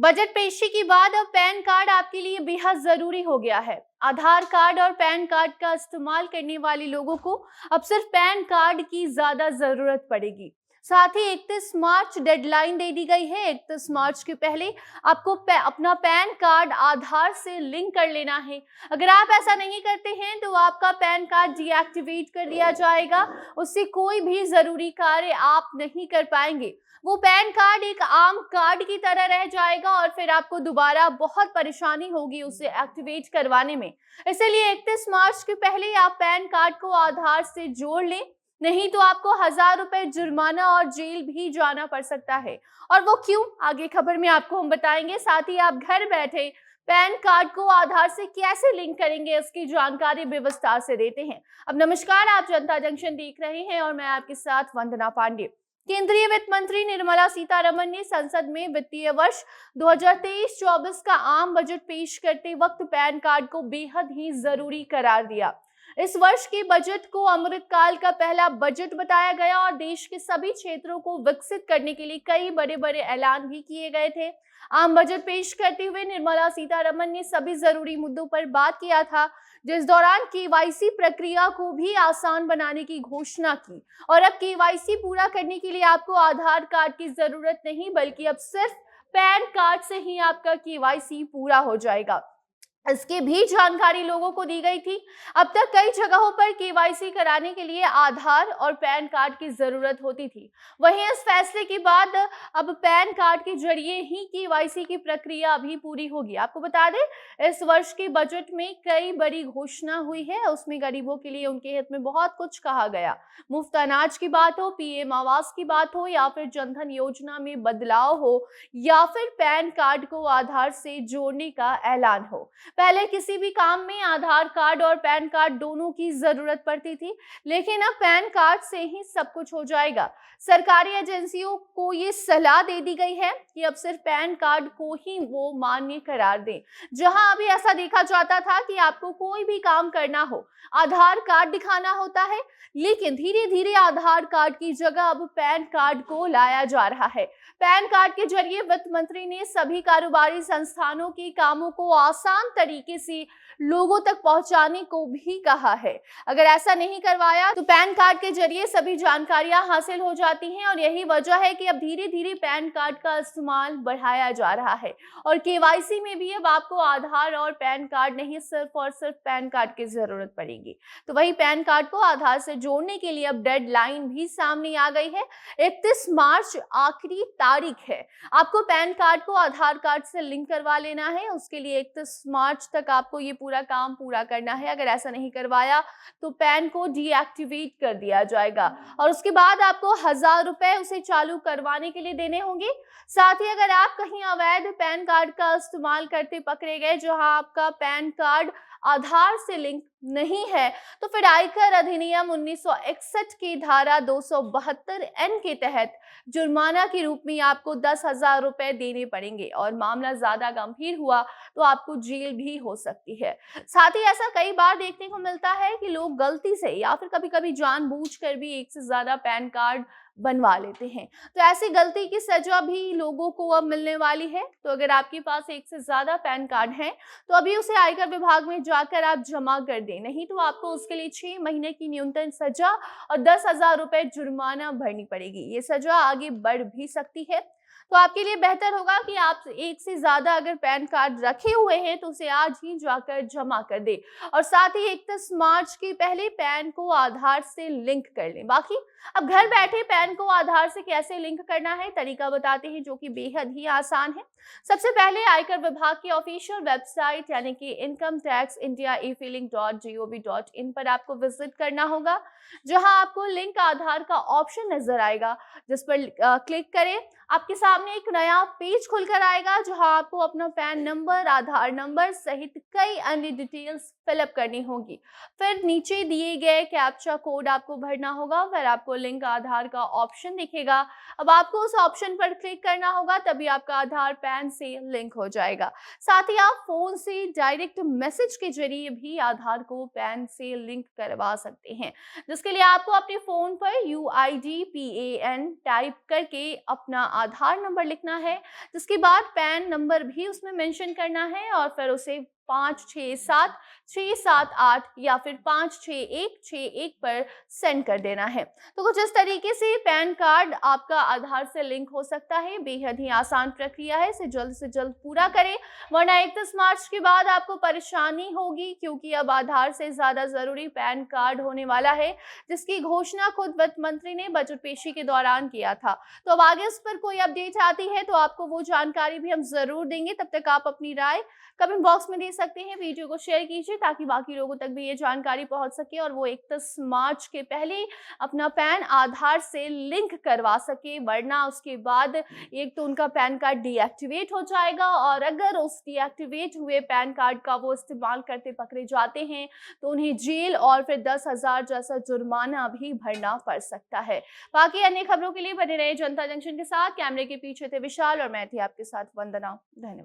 Budget पेशी के बाद अब पैन कार्ड आपके लिए बेहद जरूरी हो गया है। आधार कार्ड और पैन कार्ड का इस्तेमाल करने वाले लोगों को अब सिर्फ पैन कार्ड की ज्यादा जरूरत पड़ेगी। साथ ही 31 मार्च डेडलाइन दे दी गई है। 31 मार्च के पहले आपको अपना पैन कार्ड आधार से लिंक कर लेना है। अगर आप ऐसा नहीं करते हैं तो आपका पैन कार्ड डीएक्टिवेट कर दिया जाएगा। उससे कोई भी जरूरी कार्य आप नहीं कर पाएंगे। वो पैन कार्ड एक आम कार्ड की तरह रह जाएगा और फिर आपको दोबारा बहुत परेशानी होगी उसे एक्टिवेट करवाने में। इसलिए 31 मार्च के पहले आप पैन कार्ड को आधार से जोड़ लें, नहीं तो आपको 1000 रुपए जुर्माना और जेल भी जाना पड़ सकता है। और वो क्यों, आगे खबर में आपको हम बताएंगे। साथ ही आप घर बैठे पैन कार्ड को आधार से कैसे लिंक करेंगे, इसकी जानकारी भी विस्तार से देते हैं। अब नमस्कार, आप जनता जंक्शन देख रहे हैं और मैं आपके साथ वंदना पांडे। केंद्रीय वित्त मंत्री निर्मला सीतारमण ने संसद में वित्तीय वर्ष 2023-24 का आम बजट पेश करते वक्त पैन कार्ड को बेहद ही जरूरी करार दिया। इस वर्ष के बजट को अमृतकाल का पहला बजट बताया गया और देश के सभी क्षेत्रों को विकसित करने के लिए कई बड़े बड़े ऐलान भी किए गए थे। आम बजट पेश करते हुए निर्मला सीतारमण ने सभी जरूरी मुद्दों पर बात किया था, जिस दौरान केवाईसी प्रक्रिया को भी आसान बनाने की घोषणा की। और अब केवाईसी पूरा करने के लिए आपको आधार कार्ड की जरूरत नहीं, बल्कि अब सिर्फ पैन कार्ड से ही आपका केवाईसी पूरा हो जाएगा। इसकी भी जानकारी लोगों को दी गई थी। अब तक कई जगहों पर केवाईसी कराने के लिए आधार और पैन कार्ड की जरूरत होती थी। वहीं इस फैसले के बाद अब पैन कार्ड के जरिए ही केवाईसी की प्रक्रिया भी पूरी होगी। आपको बता दें, इस वर्ष के बजट में कई बड़ी घोषणा हुई है। उसमें गरीबों के लिए उनके हित में बहुत कुछ कहा गया। मुफ्त अनाज की बात हो, पीएम आवास की बात हो, या फिर जनधन योजना में बदलाव हो, या फिर पैन कार्ड को आधार से जोड़ने का ऐलान हो। पहले किसी भी काम में आधार कार्ड और पैन कार्ड दोनों की जरूरत पड़ती थी, लेकिन अब पैन कार्ड से ही सब कुछ हो जाएगा। सरकारी एजेंसियों को ये सलाह दे दी गई है कि अब सिर्फ पैन कार्ड को ही वो मान्य करार दें। जहां अभी ऐसा देखा जाता था कि आपको कोई भी काम करना हो आधार कार्ड दिखाना होता है, लेकिन धीरे धीरे आधार कार्ड की जगह अब पैन कार्ड को लाया जा रहा है। पैन कार्ड के जरिए वित्त मंत्री ने सभी कारोबारी संस्थानों के कामों को आसान तरीके से लोगों तक पहुंचाने को भी कहा है। अगर ऐसा नहीं करवाया तो पैन कार्ड के जरिए सभी जानकारियां हासिल हो जाती हैं और यही वजह है कि अब धीरे धीरे पैन कार्ड का इस्तेमाल बढ़ाया जा रहा है। और केवाईसी में भी अब आपको आधार और पैन कार्ड नहीं, सिर्फ और सिर्फ पैन कार्ड की जरूरत पड़ेगी। तो वही पैन कार्ड को आधार से जोड़ने के लिए अब डेडलाइन भी सामने आ गई है। 31 मार्च आखिरी तारीख है। आपको पैन कार्ड को आधार कार्ड से लिंक करवा लेना है। उसके लिए 31 मार्च तक आपको ये पूरा काम पूरा करना है। अगर ऐसा नहीं करवाया तो पैन को डीएक्टिवेट कर दिया जाएगा और उसके बाद आपको 1000 रुपए उसे चालू करवाने के लिए देने होंगे। साथ ही अगर आप कहीं अवैध पैन कार्ड का इस्तेमाल करते पकड़े गए, जहां आपका पैन कार्ड आधार से लिंक नहीं है, तो फिर आयकर अधिनियम 1961 की धारा 272N के तहत जुर्माना के रूप में आपको 10,000 रुपए देने पड़ेंगे और मामला ज्यादा गंभीर हुआ तो आपको जेल भी हो सकती है। साथ ही ऐसा कई बार देखने को मिलता है कि लोग गलती से या फिर कभी कभी जानबूझकर भी एक से ज्यादा पैन कार्ड बनवा लेते हैं। तो ऐसी गलती की सजा भी लोगों को अब मिलने वाली है। तो अगर आपके पास एक से ज्यादा पैन कार्ड है तो अभी उसे आयकर विभाग में जाकर आप जमा कर दें, नहीं तो आपको उसके लिए 6 महीने की न्यूनतम सजा और 10,000 रुपए जुर्माना भरनी पड़ेगी। ये सजा आगे बढ़ भी सकती है। तो आपके लिए बेहतर होगा कि आप एक से ज्यादा अगर पैन कार्ड रखे हुए हैं तो उसे आज ही जाकर जमा कर दे और साथ ही 31 मार्च के पहले पैन को आधार से लिंक कर लें। बाकी अब घर बैठे पैन को आधार से कैसे लिंक करना है, तरीका बताते हैं, जो कि बेहद ही आसान है। सबसे पहले आयकर विभाग की ऑफिशियल वेबसाइट यानी कि incometaxindia.efiling.gov.in पर आपको विजिट करना होगा, जहां आपको लिंक आधार का ऑप्शन नजर आएगा, जिस पर क्लिक करें। आपके सामने एक नया पेज खुलकर आएगा, जहां आपको अपना पैन नंबर, आधार नंबर सहित कई अन्य डिटेल्स फिलअप करनी होगी। फिर नीचे दिए गए कैप्चा कोड आपको भरना होगा, फिर आपको लिंक आधार का ऑप्शन दिखेगा। अब आपको उस ऑप्शन पर क्लिक करना होगा, तभी आपका आधार पैन से लिंक हो जाएगा। साथ ही आप फोन से डायरेक्ट मैसेज के जरिए भी आधार को पैन से लिंक करवा सकते हैं, जिसके लिए आपको अपने फोन पर UID PAN टाइप करके अपना आधार नंबर लिखना है, जिसके बाद पैन नंबर भी उसमें मेंशन करना है और फिर उसे 567678 या फिर 56161 पर सेंड कर देना है। तो कुछ इस तरीके से पैन कार्ड आपका आधार से लिंक हो सकता है। बेहद ही आसान प्रक्रिया है, इसे जल्द से जल्द पूरा करें, वरना 31 मार्च के बाद आपको परेशानी होगी, क्योंकि अब आधार से ज्यादा जरूरी पैन कार्ड होने वाला है, जिसकी घोषणा खुद वित्त मंत्री ने बजट पेशी के दौरान किया था। तो अब आगे इस पर कोई अपडेट आती है तो आपको वो जानकारी भी हम जरूर देंगे। तब तक आप अपनी राय कमेंट बॉक्स में दे सकते हैं। वीडियो को शेयर कीजिए ताकि बाकी लोगों तक भी ये जानकारी पहुंच सके और वो 31 मार्च के पहले अपना पैन आधार से लिंक करवा सके, वरना उसके बाद एक तो उनका पैन कार्ड डीएक्टिवेट हो जाएगा और अगर उस डीएक्टिवेट हुए पैन कार्ड का वो इस्तेमाल करते पकड़े जाते हैं तो उन्हें जेल और फिर 10,000 जैसा जुर्माना भी भरना पड़ सकता है। बाकी अन्य खबरों के लिए बने रहे जनता जंक्शन के साथ। कैमरे के पीछे थे विशाल और मैं थी आपके साथ वंदना। धन्यवाद।